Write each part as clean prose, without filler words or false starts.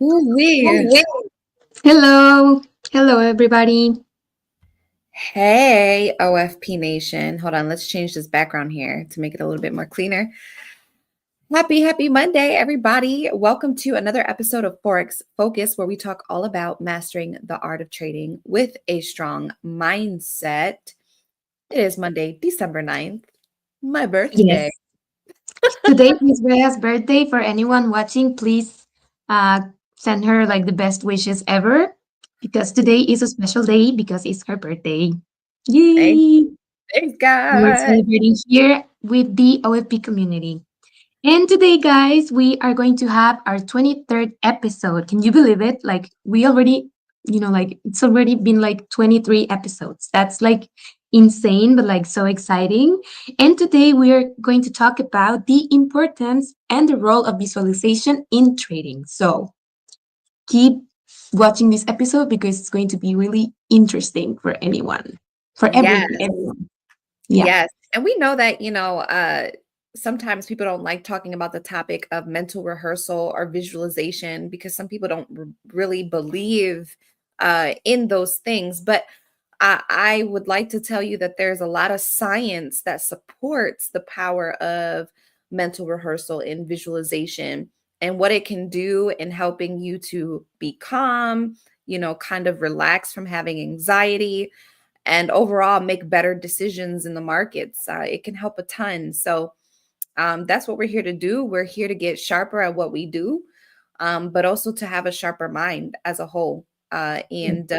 Ooh-wee. Hello. Hello, everybody. Hey, OFP Nation. Hold on, let's change this background here to make it a little bit more cleaner. Happy Monday, everybody. Welcome to another episode of Forex Focus, where we talk all about mastering the art of trading with a strong mindset. It is Monday, December 9th, my birthday. Yes. Today is Rhea's birthday. For anyone watching, please uh, send her like the best wishes ever because today is a special day because it's her birthday. Thanks, Yay! thanks, We're God. celebrating here with the OFP community. And today, guys, we are going to have our 23rd episode. Can you believe it? Like, we already, like it's already been like 23 episodes. That's like insane, but like so exciting. And today, we are going to talk about the importance and the role of visualization in trading. So, keep watching this episode because it's going to be really interesting for anyone, for Yes. everyone. Yeah. Yes. And we know that, sometimes people don't like talking about the topic of mental rehearsal or visualization because some people don't really believe in those things. But I would like to tell you that there's a lot of science that supports the power of mental rehearsal and visualization and what it can do in helping you to be calm, kind of relax from having anxiety and overall make better decisions in the markets. It can help a ton. So that's what we're here to do. We're here to get sharper at what we do, but also to have a sharper mind as a whole, and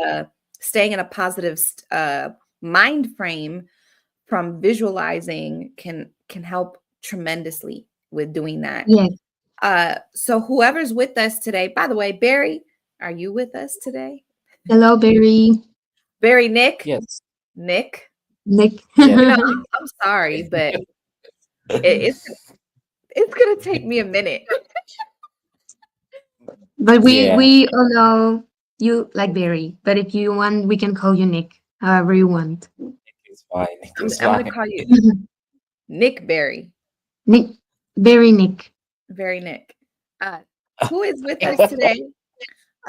staying in a positive mind frame from visualizing can help tremendously with doing that. Yes. So whoever's with us today, by the way, Barry, are you with us today? Hello, Barry. Barry, Nick, Yes. Nick. Nick. Yeah. I'm sorry, but it's it's gonna take me a minute. But we Yeah. we all know you like Barry. But if you want, we can call you Nick, however you want. It's fine. It I'm is I'm gonna fine. call you Nick Barry, Nick, Barry Nick. Barry Nick. Uh, who is with us today?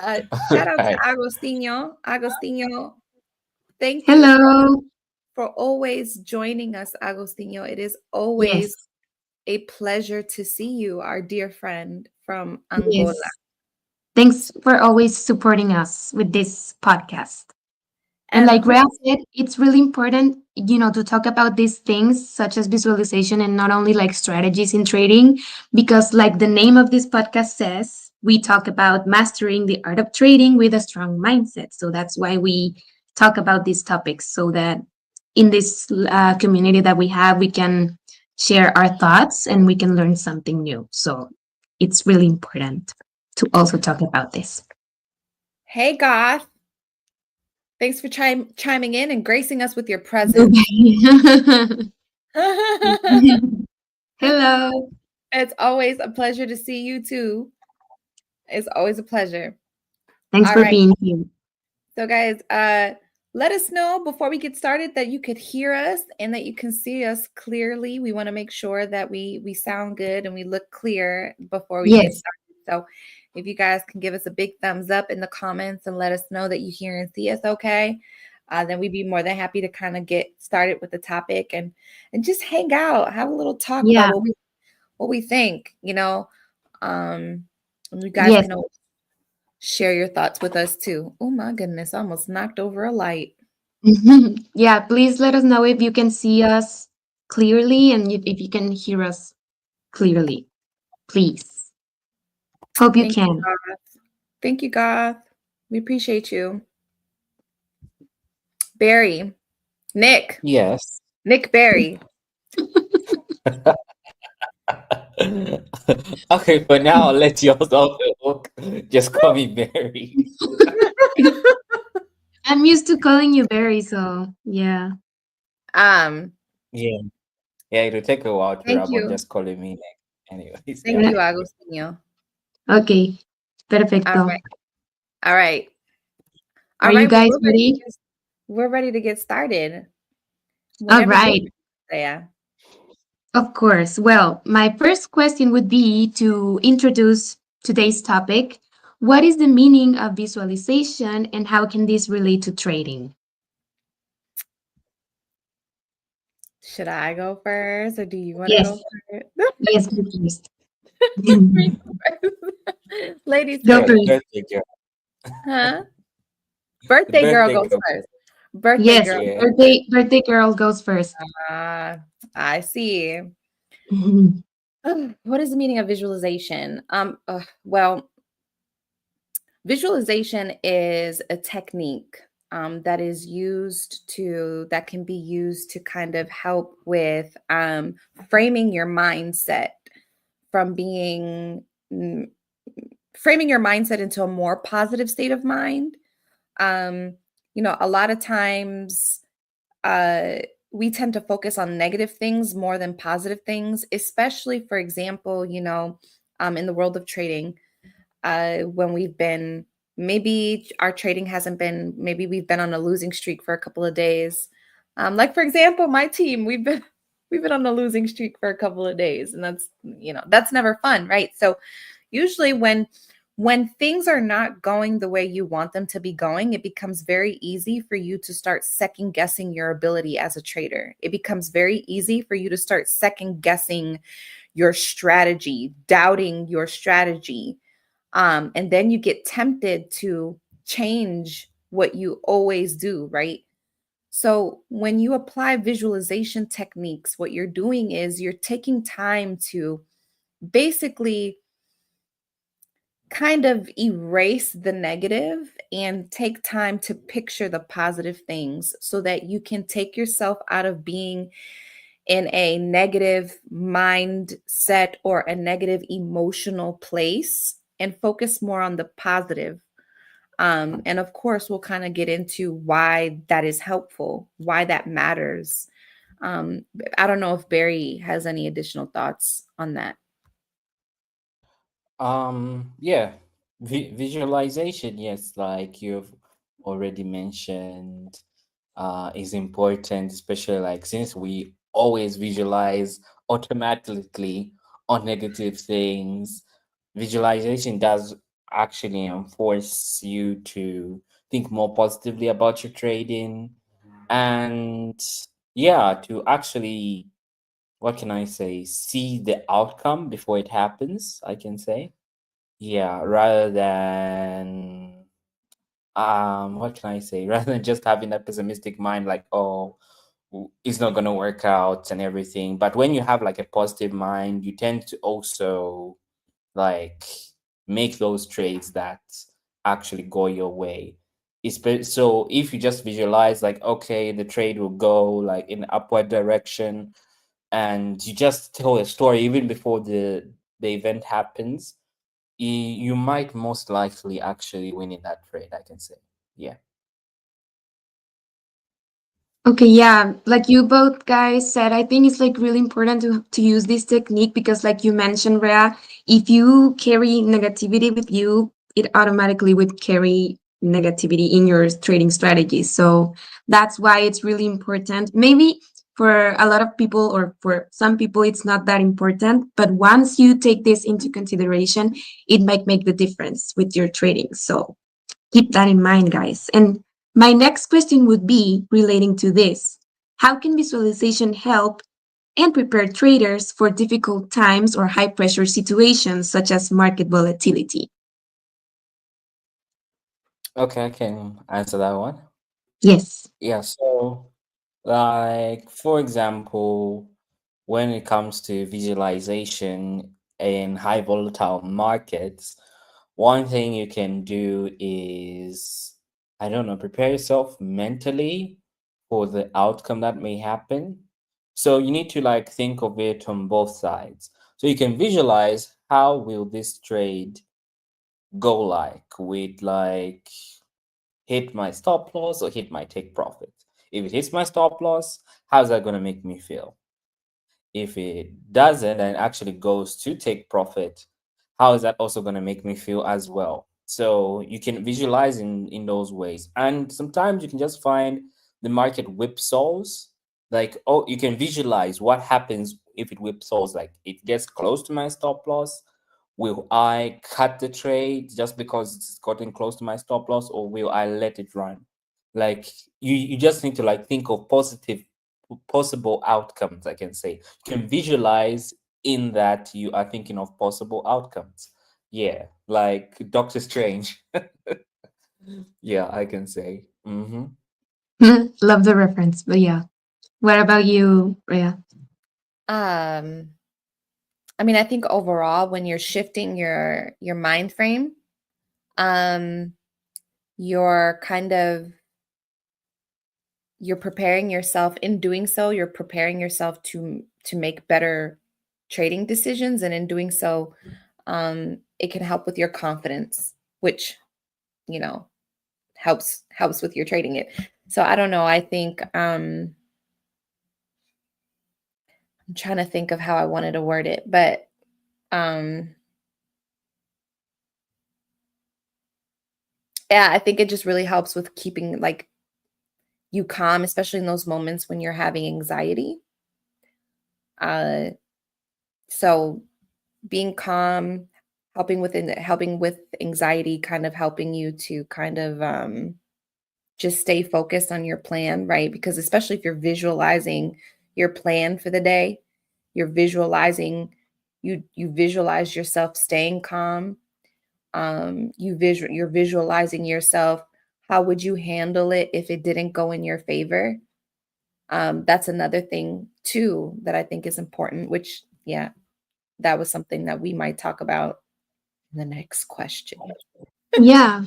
Shout out to Right. Agostinho. Agostinho, thank you Hello. for always joining us, Agostinho. It is always Yes, a pleasure to see you, our dear friend from Angola. yes. Thanks for always supporting us with this podcast. And And like who Rhea said, it's really important, to talk about these things such as visualization and not only like strategies in trading, because like the name of this podcast says, we talk about mastering the art of trading with a strong mindset. So that's why we talk about these topics so that in this community that we have, we can share our thoughts and we can learn something new. So it's really important to also talk about this. hey Goth, thanks for chiming in and gracing us with your presence. Okay. Hello. It's always a pleasure to see you too. It's always a pleasure. Thanks All for right. being here. So guys, let us know before we get started that you could hear us and that you can see us clearly. We want to make sure that we sound good and we look clear before we get Yes. started. So if you guys can give us a big thumbs up in the comments and let us know that you hear and see us okay, then we'd be more than happy to kind of get started with the topic and just hang out, have a little talk about Yeah. what we think, and you guys Yes. can always share your thoughts with us too. Oh my goodness, I almost knocked over a light. Yeah. Please let us know if you can see us clearly and if you can hear us clearly. Please. Hope you Thank you, can. Garth. Thank you, Garth. We appreciate you. Barry, Nick, Yes. Nick Barry. Okay, for now, I'll let you off the hook. Just call me Barry. I'm used to calling you Barry, so yeah. um, Yeah. Yeah, it'll take a while to thank wrap on you. just calling me Nick. Anyways, Thank yeah. you, Agostinho. Okay. All Perfecto. right. All right. Are All you right. Well, guys ready? we're ready to get started. All Whenever you're right. ready, yeah. Of course. Well, my first question would be to introduce today's topic. what is the meaning of visualization and how can this relate to trading? Should I go first or do you want to go Yes, first? yes, go first. Me first. Ladies Go Yeah, first. the first. birthday girl. Huh? The Birthday girl birthday goes girl. first. Birthday Yes, girl. Yeah. birthday girl goes first. Ah, I see. What is the meaning of visualization? Well, visualization is a technique that can be used to kind of help with framing your mindset from being mm, framing your mindset into a more positive state of mind. Um, a lot of times uh, we tend to focus on negative things more than positive things, especially, for example, in the world of trading, when we've been maybe our trading hasn't been, maybe we've been on a losing streak for a couple of days. Like for example, my team, we've been on a losing streak for a couple of days, and that's never fun, right? So usually when things are not going the way you want them to be going, it becomes very easy for you to start second guessing your ability as a trader. It becomes very easy for you to start second guessing your strategy, doubting your strategy. And then you get tempted to change what you always do, right? So when you apply visualization techniques, what you're doing is you're taking time to basically kind of erase the negative and take time to picture the positive things so that you can take yourself out of being in a negative mindset or a negative emotional place and focus more on the positive. And of course, we'll kind of get into why that is helpful, why that matters. I don't know if Barry has any additional thoughts on that. Yeah, visualization, yes, like you've already mentioned, is important, especially like since we always visualize automatically on negative things. Visualization does actually force you to think more positively about your trading, and yeah, to actually, what can I say, see the outcome before it happens, I can say. Yeah, rather than what can I say? Rather than just having that pessimistic mind, like, oh, it's not gonna work out and everything. But when you have like a positive mind, you tend to also like make those trades that actually go your way. So if you just visualize like, okay, the trade will go like in upward direction, and you just tell a story even before the event happens, you might most likely actually win in that trade, I can say. Yeah. Okay, yeah, like you both guys said, I think it's like really important to use this technique because like you mentioned, Rhea, if you carry negativity with you, it automatically would carry negativity in your trading strategy. So that's why it's really important. Maybe for a lot of people or for some people it's not that important, but once you take this into consideration, it might make the difference with your trading. So keep that in mind, guys. And my next question would be relating to this. How can visualization help and prepare traders for difficult times or high pressure situations such as market volatility? Okay, I can answer that one. Yes. Yeah, so like for example, when it comes to visualization in high volatile markets, one thing you can do is, I don't know, prepare yourself mentally for the outcome that may happen. So you need to like think of it on both sides. So you can visualize how will this trade go, like with like hit my stop loss or hit my take profit. If it hits my stop loss, how's that going to make me feel? If it doesn't and actually goes to take profit, how is that also going to make me feel as well? So you can visualize in those ways. And sometimes you can just find the market whipsaws. Like, oh, you can visualize what happens if it whipsaws, like it gets close to my stop loss Will I cut the trade just because it's gotten close to my stop loss, or will I let it run? Like you just need to like think of positive possible outcomes, I can say. You can visualize in that you are thinking of possible outcomes. Yeah, like Doctor Strange. Yeah, I can say. Love the reference, but yeah. What about you, Rhea? Um, I mean, I think overall, when you're shifting your mind frame, um, you're kind of you're preparing yourself. In doing so, you're preparing yourself to make better trading decisions, and in doing so, it can help with your confidence, which you know helps with your trading it. So I don't know. I think I'm trying to think of how I wanted to word it, but um yeah, I think it just really helps with keeping like you calm, especially in those moments when you're having anxiety. Uh so being calm, helping with anxiety, kind of helping you to kind of just stay focused on your plan, right? Because especially if you're visualizing your plan for the day, you're visualizing you visualize yourself staying calm. You're visualizing yourself. How would you handle it if it didn't go in your favor? That's another thing too that I think is important, which yeah, that was something that we might talk about in the next question. Yeah.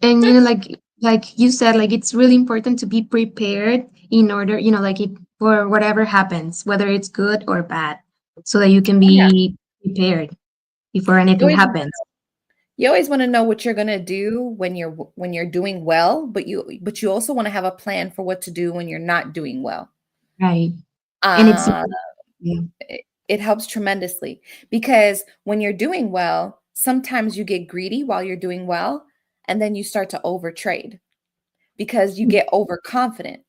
And like you said, like it's really important to be prepared in order, like it for whatever happens, whether it's good or bad, so that you can Oh, yeah. be prepared before You anything always happens. you always want to know what you're going to do when you're doing well, but you also want to have a plan for what to do when you're not doing well. Right. And it's Uh yeah. it helps tremendously because when you're doing well, sometimes you get greedy while you're doing well, and then you start to overtrade because you get overconfident.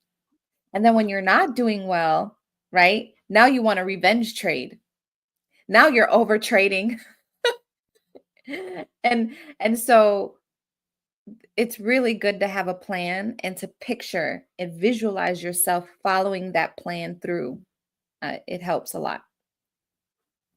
And then when you're not doing well, right? Now you want to revenge trade. Now you're over trading. And so it's really good to have a plan and to picture and visualize yourself following that plan through. It helps a lot.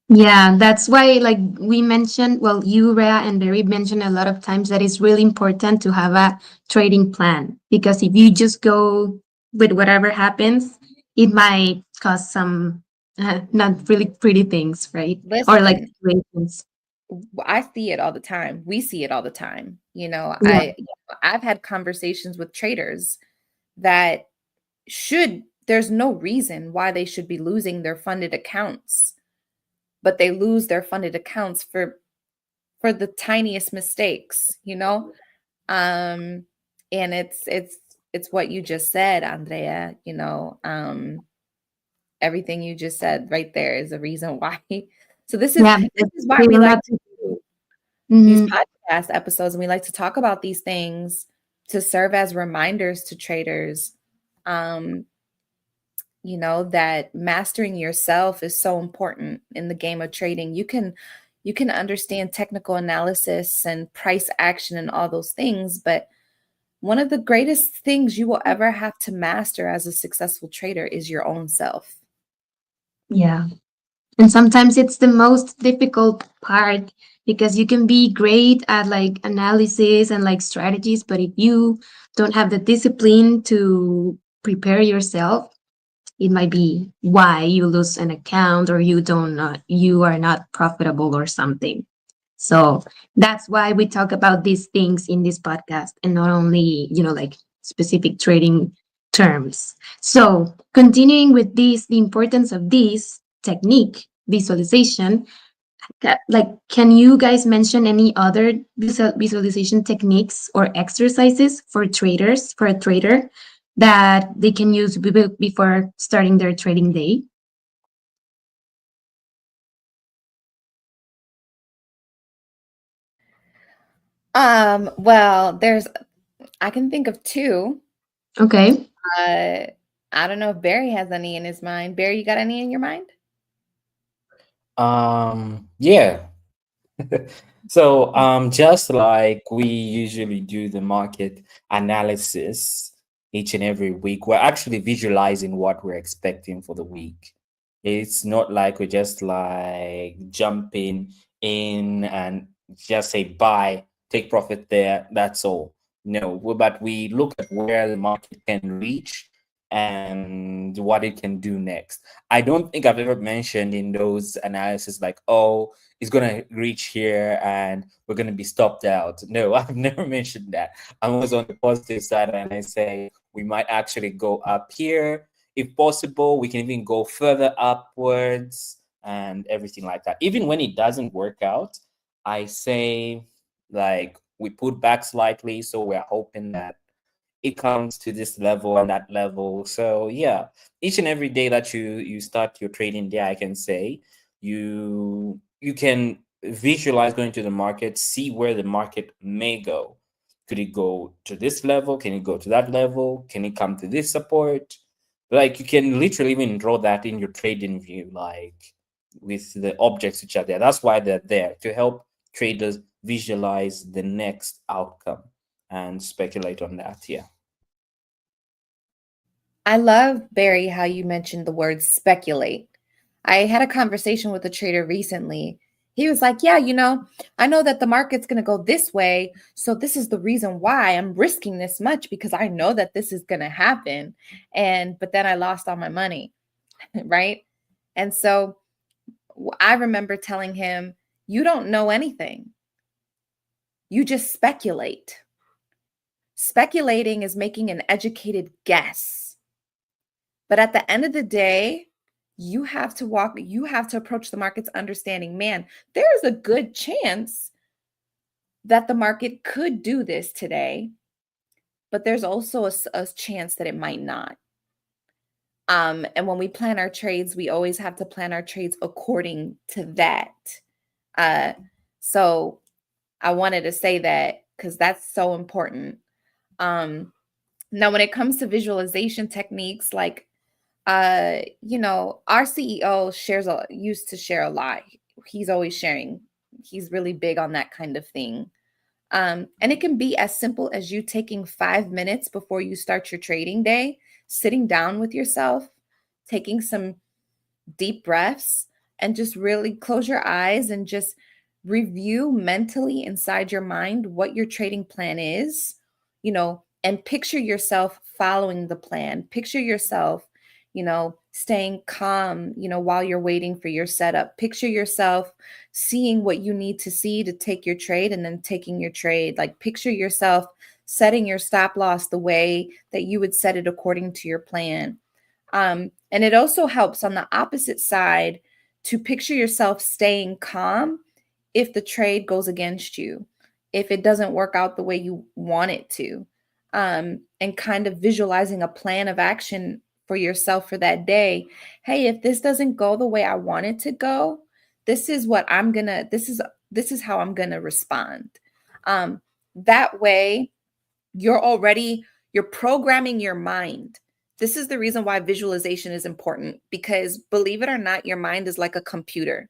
Yeah, that's why, like we mentioned, well, you, Rhea, and Barry mentioned a lot of times that it's really important to have a trading plan, because if you just go with whatever happens, it might cause some not really pretty things, right? Or like Listen, situations. I see it all the time. We see it all the time. Yeah, I've had conversations with traders that there's no reason why they should be losing their funded accounts, but they lose their funded accounts for the tiniest mistakes. Um and it's what you just said, Andrea. Everything you just said right there is a reason why. So this is yeah, this because is why we we will like not. to do these Mhm. podcast episodes, and we like to talk about these things to serve as reminders to traders. Um, that mastering yourself is so important in the game of trading. You can understand technical analysis and price action and all those things, but one of the greatest things you will ever have to master as a successful trader is your own self. Yeah. And sometimes it's the most difficult part, because you can be great at like analysis and like strategies, but if you don't have the discipline to prepare yourself, it might be why you lose an account, or you are not profitable or something. So that's why we talk about these things in this podcast, and not only, like specific trading terms. So continuing with this, the importance of this technique, visualization, like, can you guys mention any other visualization techniques or exercises for traders, for a trader, that they can use before starting their trading day? Well, I can think of two. Okay. Uh, I don't know if Barry has any in his mind. Barry, you got any in your mind? Yeah. So, just like we usually do the market analysis each and every week, we're actually visualizing what we're expecting for the week. It's not like we're just like jumping in and just say buy, take profit there, that's all. No, but we look at where the market can reach and what it can do next. I don't think I've ever mentioned in those analysis like, oh, it's gonna reach here and we're gonna be stopped out. No, I've never mentioned that. I'm always on the positive side and I say we might actually go up here. If possible, we can even go further upwards and everything like that. Even when it doesn't work out, I say like we put back slightly, so we're hoping that it comes to this level and that level. So yeah, each and every day that you start your trading day, I can say you can visualize going to the market, see where the market may go. Could it go to this level? Can it go to that level? Can it come to this support? Like you can literally even draw that in your trading view, like with the objects which are there. That's why they're there to help traders visualize the next outcome and speculate on that. Yeah. I love, Barry, how you mentioned the word speculate. I had a conversation with a trader recently. He was like, yeah, I know that the market's going to go this way. So this is the reason why I'm risking this much because I know that this is going to happen. But then I lost all my money. Right. And so I remember telling him, you don't know anything. You just speculate. Speculating is making an educated guess. But at the end of the day, you have to approach the markets understanding, man, there is a good chance that the market could do this today, but there's also a chance that it might not. And when we plan our trades, we always have to plan our trades according to that. So I wanted to say that because that's so important. Now, when it comes to visualization techniques, like our CEO used to share a lot. He's always sharing. He's really big on that kind of thing. And it can be as simple as you taking 5 minutes before you start your trading day, sitting down with yourself, taking some deep breaths, and just really close your eyes and just review mentally inside your mind what your trading plan is, and picture yourself following the plan. Picture yourself, staying calm, while you're waiting for your setup. Picture yourself seeing what you need to see to take your trade and then taking your trade. Like picture yourself setting your stop loss the way that you would set it according to your plan. And it also helps on the opposite side to picture yourself staying calm if the trade goes against you, if it doesn't work out the way you want it to, and kind of visualizing a plan of action for yourself for that day. Hey, if this doesn't go the way I want it to go, this is how I'm gonna respond. That way, you're programming your mind. This is the reason why visualization is important, because believe it or not, your mind is like a computer.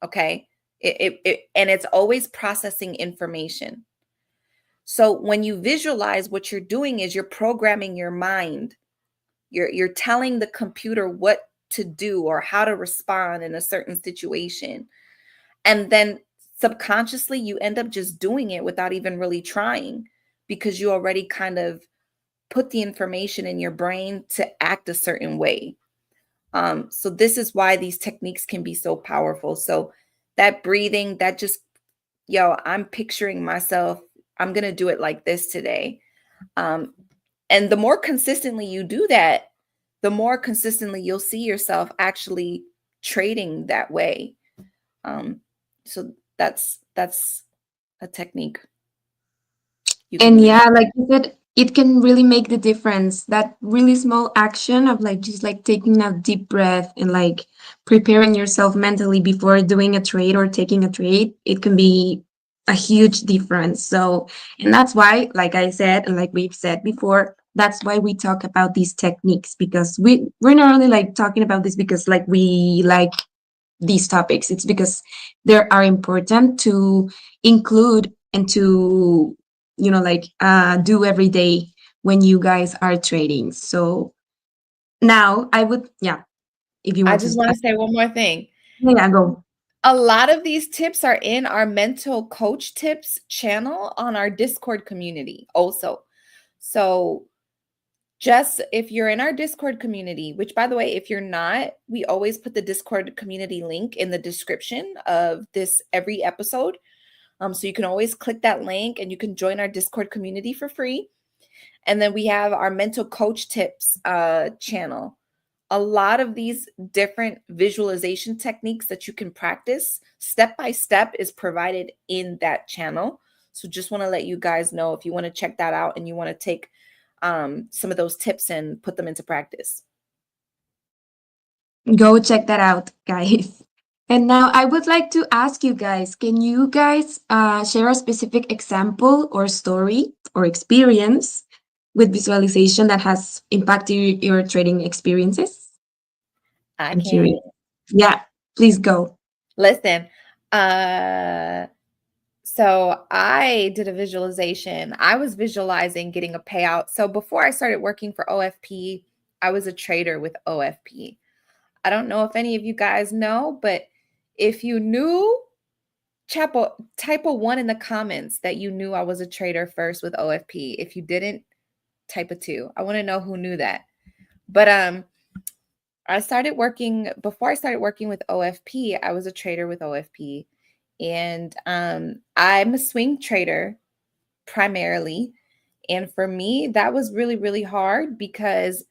Okay. And it's always processing information. So when you visualize, what you're doing is you're programming your mind. You're telling the computer what to do or how to respond in a certain situation. And then subconsciously you end up just doing it without even really trying, because you already kind of put the information in your brain to act a certain way. So this is why these techniques can be so powerful. So that breathing, that just, I'm picturing myself, I'm going to do it like this today. And the more consistently you do that, the more consistently you'll see yourself actually trading that way. So that's a technique. And yeah, like you said, it can really make the difference. That really small action of like just like taking a deep breath and like preparing yourself mentally before doing a trade or taking a trade, it can be a huge difference. So, and that's why, like I said, and like we've said before, that's why we talk about these techniques, because we're not only like talking about this because like we like these topics. It's because they are important to include and to, like do every day when you guys are trading. So now I would, yeah, if you I want to, just want to say one more thing. yeah, go. A lot of these tips are in our mental coach tips channel on our Discord community also. So just if you're in our Discord community, which by the way, if you're not, we always put the Discord community link in the description of this every episode. So you can always click that link and you can join our Discord community for free. And then we have our mental coach tips channel. A lot of these different visualization techniques that you can practice step by step is provided in that channel. So just want to let you guys know if you want to check that out and you want to take some of those tips and put them into practice. Go check that out, guys. And now I would like to ask you guys, can you guys share a specific example or story or experience with visualization that has impacted your trading experiences? I I'm can curious. Yeah, please go. listen. So I did a visualization. I was visualizing getting a payout. So before I started working for OFP, I was a trader with OFP. I don't know if any of you guys know, but if you knew, type a 1 in the comments that you knew I was a trader first with OFP. If you didn't, type a 2. I want to know who knew that. But before I started working with OFP, I was a trader with OFP. And I'm a swing trader primarily. And for me, that was really, really hard because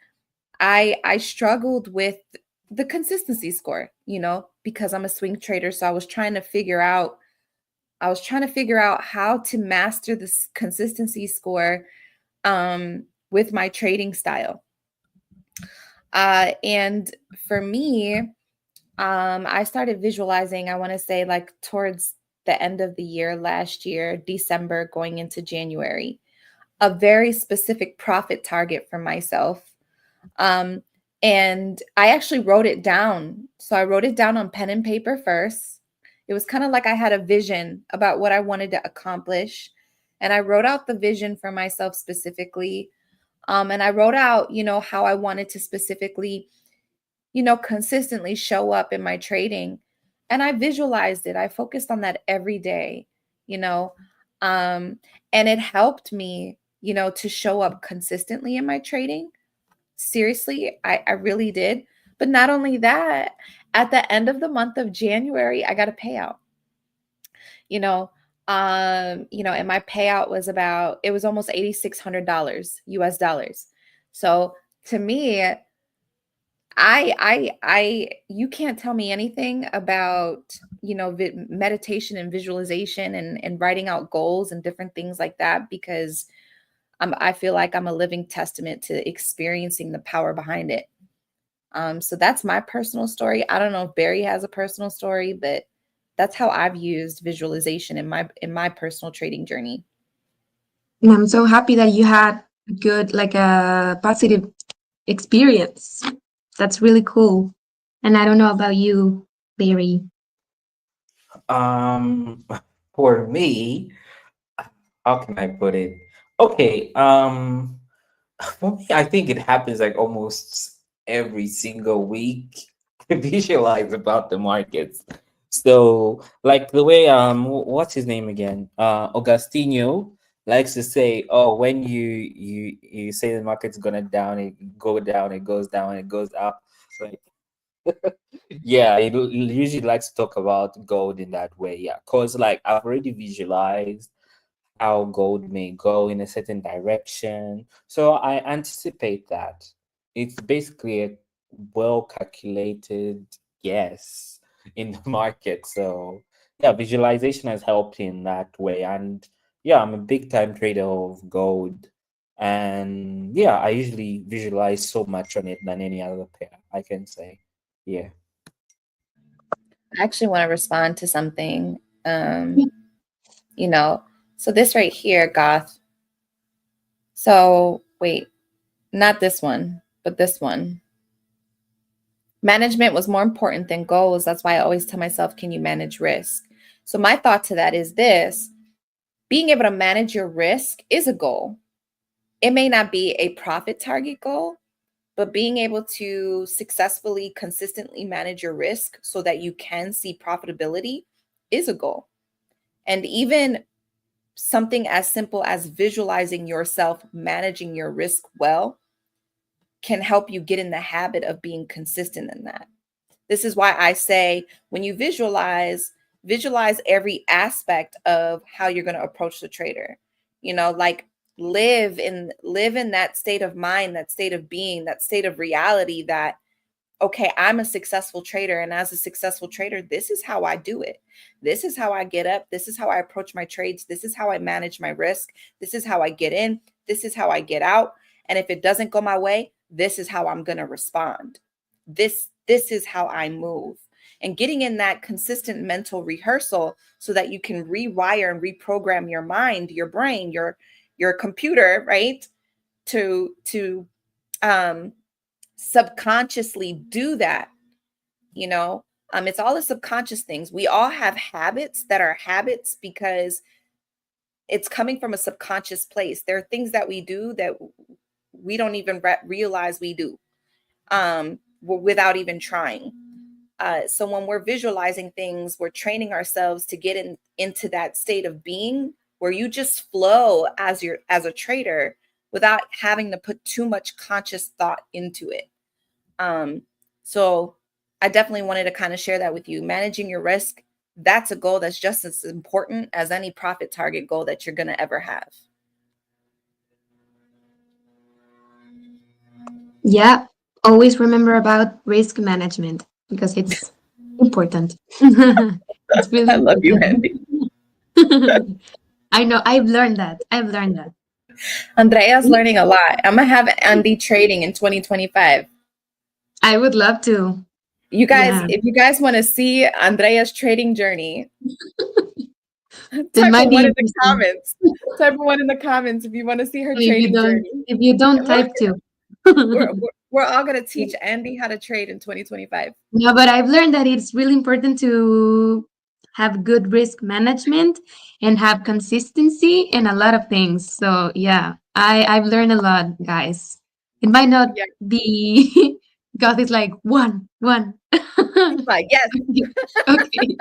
I struggled with the consistency score, because I'm a swing trader. So I was trying to figure out how to master this consistency score with my trading style. And for me, I started visualizing, I want to say like towards the end of the year last year, December going into January, a very specific profit target for myself. And I actually wrote it down. So I wrote it down on pen and paper first. It was kind of like I had a vision about what I wanted to accomplish. And I wrote out the vision for myself specifically. And I wrote out, how I wanted to specifically, consistently show up in my trading. And I visualized it. I focused on that every day, you know, and it helped me, to show up consistently in my trading. Seriously, I really did. But not only that, at the end of the month of January, I got a payout, and my payout was almost $8,600 US dollars. So to me, you can't tell me anything about, meditation and visualization and writing out goals and different things like that, because I feel like I'm a living testament to experiencing the power behind it. So that's my personal story. I don't know if Barry has a personal story, but that's how I've used visualization in my personal trading journey. And I'm so happy that you had good, like a positive experience. That's really cool. And I don't know about you, Barry. Um, for me, how can I put it? Okay, for me, I think it happens like almost every single week to visualize about the markets. So, like the way what's his name again? Augustino likes to say, "Oh, when you say the market's gonna down, it go down, it goes down, it goes up." Like, yeah, he usually likes to talk about gold in that way. Yeah, cause like I've already visualized how gold may go in a certain direction. So I anticipate that. It's basically a well calculated guess in the market. So yeah, visualization has helped in that way. And yeah, I'm a big time trader of gold. And yeah, I usually visualize so much on it than any other pair, I can say. Yeah. I actually want to respond to something. You know, so this right here, Goth. So wait, not this one, but this one. Management was more important than goals. That's why I always tell myself, can you manage risk? So my thought to that is this: being able to manage your risk is a goal. It may not be a profit target goal, but being able to successfully, consistently manage your risk so that you can see profitability is a goal. And even something as simple as visualizing yourself managing your risk well can help you get in the habit of being consistent in that. This is why I say when you visualize every aspect of how you're going to approach the trader. You know, like live in that state of mind, that state of being, that state of reality that okay, I'm a successful trader. And as a successful trader, this is how I do it. This is how I get up. This is how I approach my trades. This is how I manage my risk. This is how I get in. This is how I get out. And if it doesn't go my way, this is how I'm going to respond. This is how I move. And getting in that consistent mental rehearsal so that you can rewire and reprogram your mind, your brain, your computer, right? To subconsciously do that, you know. It's all the subconscious things. We all have habits that are habits because it's coming from a subconscious place. There are things that we do that we don't even realize we do without even trying. So when we're visualizing things, we're training ourselves to get into that state of being where you just flow as a trader without having to put too much conscious thought into it. So I definitely wanted to kind of share that with you. Managing your risk, that's a goal that's just as important as any profit target goal that you're going to ever have. Yeah, always remember about risk management because it's important. It's really I love you, important. Andy. I know. I've learned that. I've learned that. Andrea's learning a lot. I'm going to have Andy trading in 2025. I would love to. You guys, Yeah. if you guys want to see Andrea's trading journey, It type a might be one in the interesting. comments. Type a one in the comments if you want to see her So if you trading don't, journey. if you don't We're, type to. we're all going to teach Andy how to trade in 2025. No, but I've learned that it's really important to have good risk management and have consistency and a lot of things. So yeah, I've learned a lot, guys. It might not Yeah. be God is like one. Like, yes. Okay.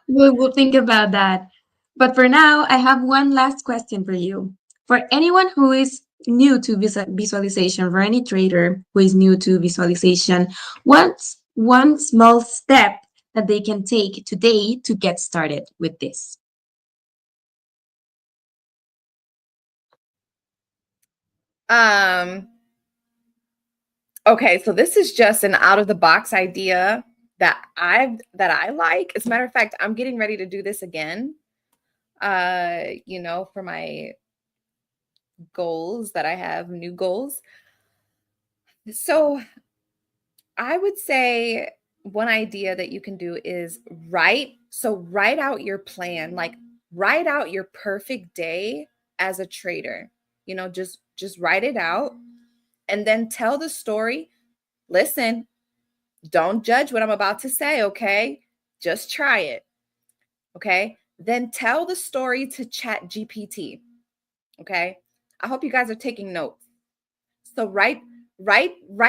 We'll think about that. But for now, I have one last question for you. For anyone who is new to visualization, for any trader who is new to visualization, what's one small step that they can take today to get started with this? Okay, so this is just an out of the box idea that I like. As a matter of fact, I'm getting ready to do this again. For my goals that I have, new goals. So I would say one idea that you can do is write out your plan, like write out your perfect day as a trader. Just write it out and then tell the story. Listen, don't judge what I'm about to say, okay? Just try it. Okay? Then tell the story to Chat GPT. Okay? I hope you guys are taking notes. So write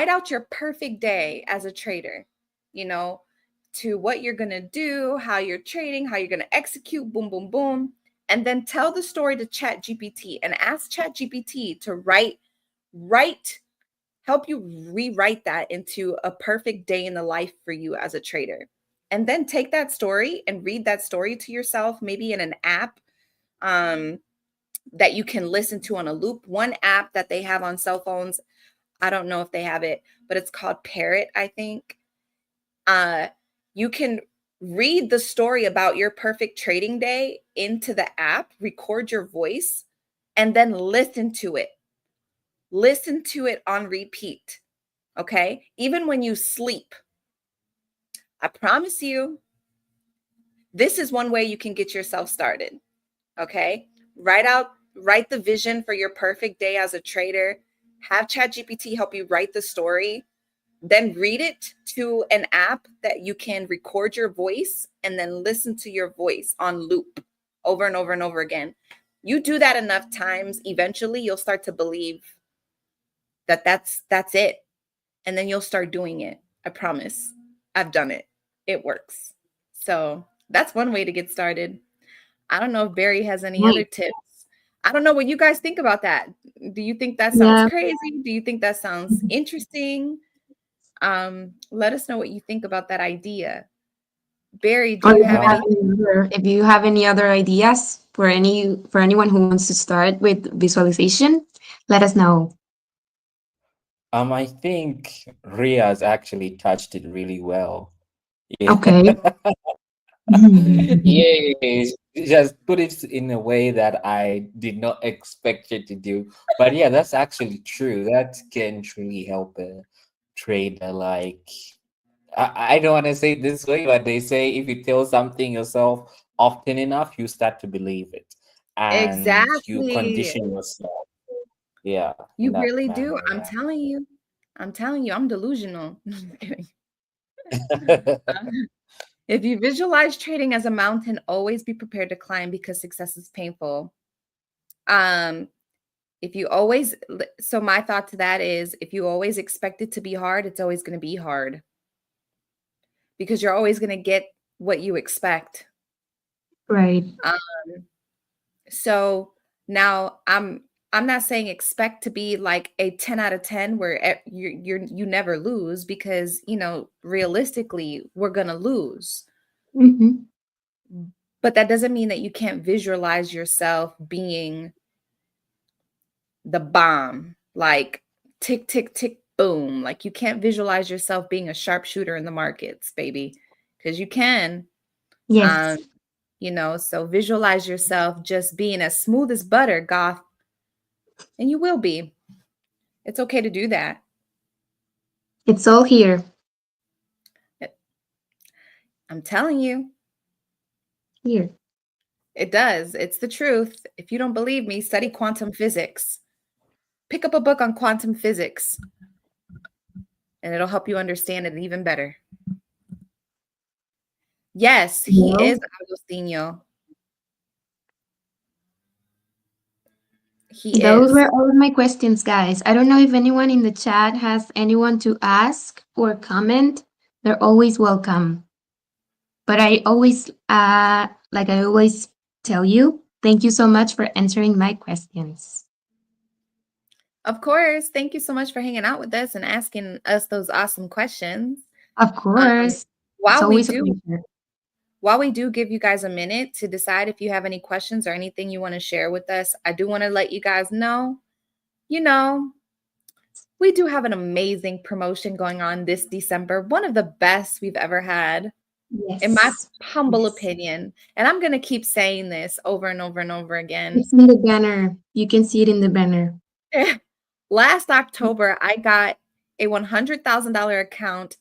out your perfect day as a trader, you know, to what you're going to do, how you're trading, how you're going to execute, boom, boom, boom. And then tell the story to Chat GPT and ask Chat GPT to help you rewrite that into a perfect day in the life for you as a trader. And then take that story and read that story to yourself, maybe in an app that you can listen to on a loop. One app that they have on cell phones, I don't know if they have it, but it's called Parrot, I think. You can read the story about your perfect trading day into the app, record your voice, and then listen to it. Listen to it on repeat. Okay? Even when you sleep. I promise you, this is one way you can get yourself started. Okay? Write the vision for your perfect day as a trader. Have ChatGPT help you write the story. then read it to an app that you can record your voice and then listen to your voice on loop over and over and over again. You do that enough times, eventually you'll start to believe that that's it. And then you'll start doing it. I promise. I've done it. It works. So that's one way to get started. I don't know if Barry has any other Right. tips. I don't know what you guys think about that. Do you think that sounds Yeah. crazy? Do you think that sounds interesting? Let us know what you think about that idea. Barry, do Or you if have you have Um, any? if you have any other ideas for anyone who wants to start with visualization, let us know. I think Ria's actually touched it really well. Yeah. Okay. Yeah, just put it in a way that I did not expect you to do. But yeah, that's actually true. That can truly help a trader. Like, I don't want to say it this way, but they say if you tell something yourself often enough, you start to believe it and you Exactly. condition yourself. Yeah, in You that really do. manner. I'm Yeah. telling you. I'm telling you, I'm delusional. Just kidding. If you visualize trading as a mountain, always be prepared to climb because success is painful. Um, if you always, so my thought to that is if you always expect it to be hard, it's always going to be hard because you're always going to get what you expect. Right. Um, so now I'm not saying expect to be like a 10 out of 10 where you never lose because, realistically, we're going to lose. Hmm. But that doesn't mean that you can't visualize yourself being the bomb, like tick, tick, tick, boom. Like you can't visualize yourself being a sharpshooter in the markets, baby, because you can. Um, Yes, so visualize yourself just being as smooth as butter, goth, and you will be. It's okay to do that. it's all here. I'm telling you, Here. it does. It's the truth. If you don't believe me, study quantum physics. Pick up a book on quantum physics, and it'll help you understand it even better. Yes, he is Well, Agostinho. He those is. were all of my questions, guys. I don't know if anyone in the chat has anyone to ask or comment. They're always welcome. But like I always tell you, thank you so much for answering my questions. Of course. Thank you so much for hanging out with us and asking us those awesome questions. Of Um, course, it's while we always a do, pleasure. while we do give you guys a minute to decide if you have any questions or anything you want to share with us, I do want to let you guys know, you know, we do have an amazing promotion going on this December, one of the best we've ever had, in my Yes, humble yes. opinion. And I'm going to keep saying this over and over and over again. It's in the banner. You can see it in the banner. Last October, I got a $100,000 account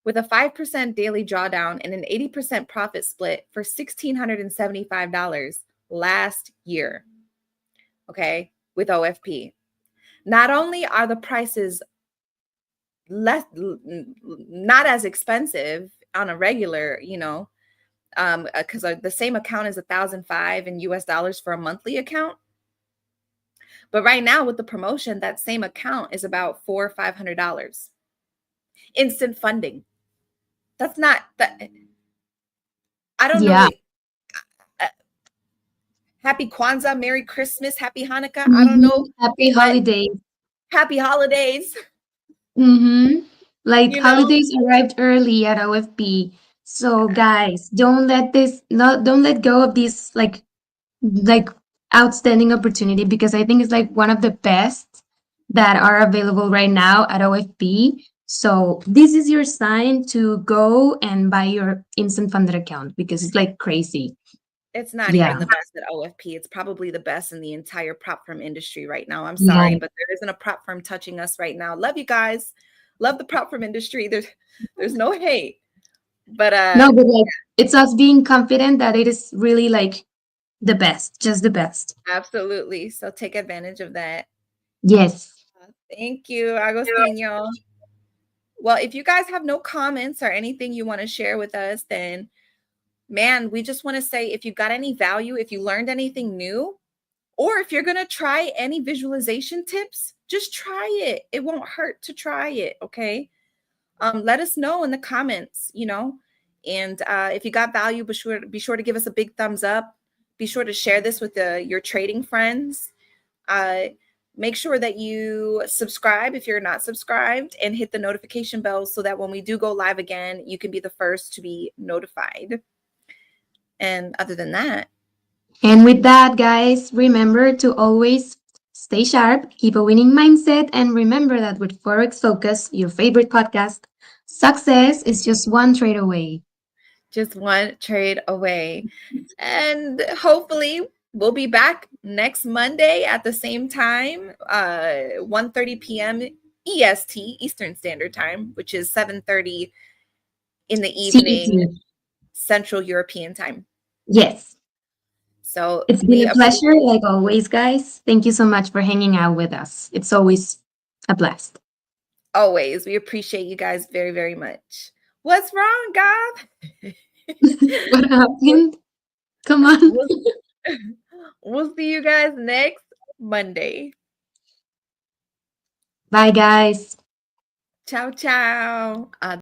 with a 5% daily drawdown and an 80% profit split for $1,675 last year. Okay, with OFP. Not only are the prices less, not as expensive on a regular, because the same account is 1,005 in US dollars for a monthly account. But right now with the promotion, that same account is about $400 or $500. Instant funding. That's not that. I don't know Yeah. what. Uh, Happy Kwanzaa, Merry Christmas, Happy Hanukkah. I don't know, Mhm. Happy but holidays. Happy holidays. Mm-hmm. Like You know, holidays arrived early at OFP. So guys, don't let go of this like outstanding opportunity because I think it's like one of the best that are available right now at OFP. So this is your sign to go and buy your instant funded account because it's like crazy. it's not Yeah. even the best at OFP. It's probably the best in the entire prop firm industry right now. I'm Yeah. sorry, but there isn't a prop firm touching us right now. Love you guys. Love the prop firm industry. There's no hate. But No, but like it's us being confident that it is really like the best, just the best. absolutely. So take advantage of that. Yes. Thank you, Agostinho. Well, if you guys have no comments or anything you want to share with us, then man, we just want to say if you got any value, if you learned anything new, or if you're going to try any visualization tips, just try it. It won't hurt to try it. Okay. Let us know in the comments, and if you got value, be sure to give us a big thumbs up. Be sure to share this with your trading friends. Uh, Make sure that you subscribe if you're not subscribed and hit the notification bell so that when we do go live again, you can be the first to be notified. And other than that, And with that, guys, remember to always stay sharp, keep a winning mindset, and remember that with Forex Focus, your favorite podcast, success is just one trade away. just one trade away. And hopefully we'll be back next Monday at the same time, 1:30 p.m. EST, Eastern Standard Time, which is 7:30 in the evening, CET. Central European Time. Yes. So It's been we a pleasure, like always, guys. Thank you so much for hanging out with us. It's always a blast. we appreciate you guys very, very much. What's wrong, God? What happened? Come on. we'll, we'll see you guys next Monday. Bye, guys. Ciao, ciao.